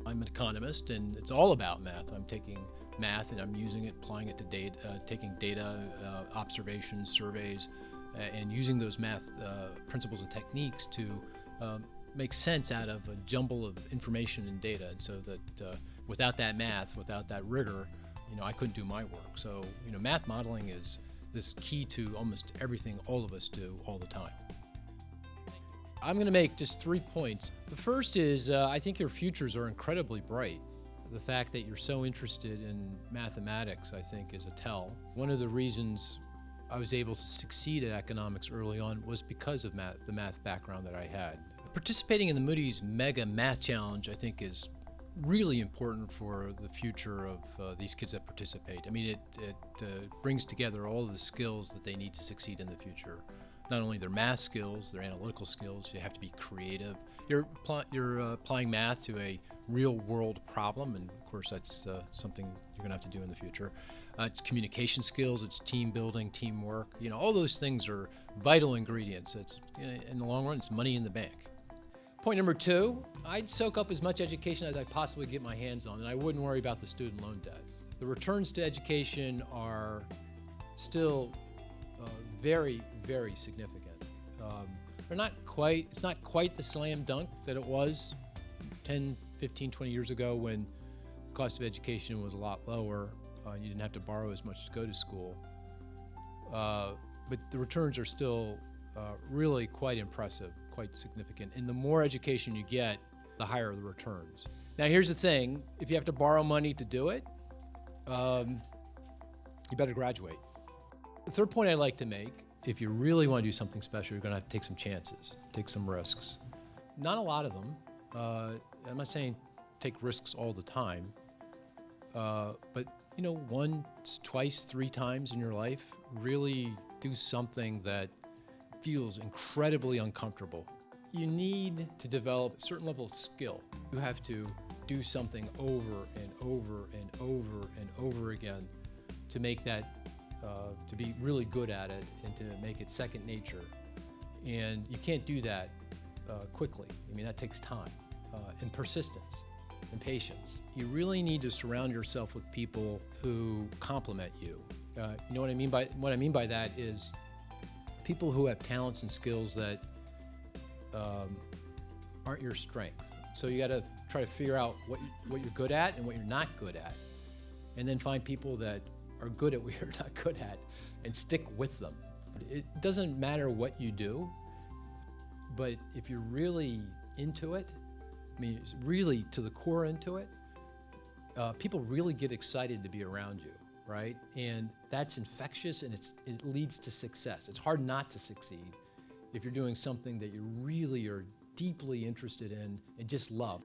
I'm an economist, and it's all about math. I'm taking math and I'm using it, applying it to data, taking data, observations, surveys, and using those math principles and techniques to make sense out of a jumble of information and data. And so that without that math, without that rigor, I couldn't do my work. So, math modeling is this key to almost everything all of us do all the time. I'm going to make just 3 points. The first is I think your futures are incredibly bright. The fact that you're so interested in mathematics, I think, is a tell. One of the reasons I was able to succeed at economics early on was because of the math background that I had. Participating in the Moody's Mega Math Challenge, I think, is really important for the future of these kids that participate. I mean, it brings together all of the skills that they need to succeed in the future. Not only their math skills, their analytical skills, you have to be creative. You're applying math to a real world problem, and of course that's something you're gonna have to do in the future. It's communication skills, it's team building, teamwork, all those things are vital ingredients. It's, in the long run, it's money in the bank. Point number 2, I'd soak up as much education as I possibly get my hands on, and I wouldn't worry about the student loan debt. The returns to education are still very, very significant. It's not quite the slam dunk that it was 10, 15, 20 years ago when the cost of education was a lot lower. You didn't have to borrow as much to go to school. But the returns are still really quite impressive, quite significant. And the more education you get, the higher the returns. Now here's the thing, if you have to borrow money to do it, you better graduate. The third point I'd like to make, if you really want to do something special, you're going to have to take some chances, take some risks. Not a lot of them. I'm not saying take risks all the time, but once, twice, 3 times in your life, really do something that feels incredibly uncomfortable. You need to develop a certain level of skill. You have to do something over and over and over and over again to make that to be really good at it and to make it second nature. And you can't do that quickly. I mean, that takes time and persistence and patience. You really need to surround yourself with people who complement you. You know what I mean by that is people who have talents and skills that aren't your strength. So you got to try to figure out what you're good at and what you're not good at, and then find people that are good at what you're not good at and stick with them. It doesn't matter what you do, but if you're really into it, I mean, really to the core into it, people really get excited to be around you, right? And that's infectious, and it leads to success. It's hard not to succeed if you're doing something that you really are deeply interested in and just love.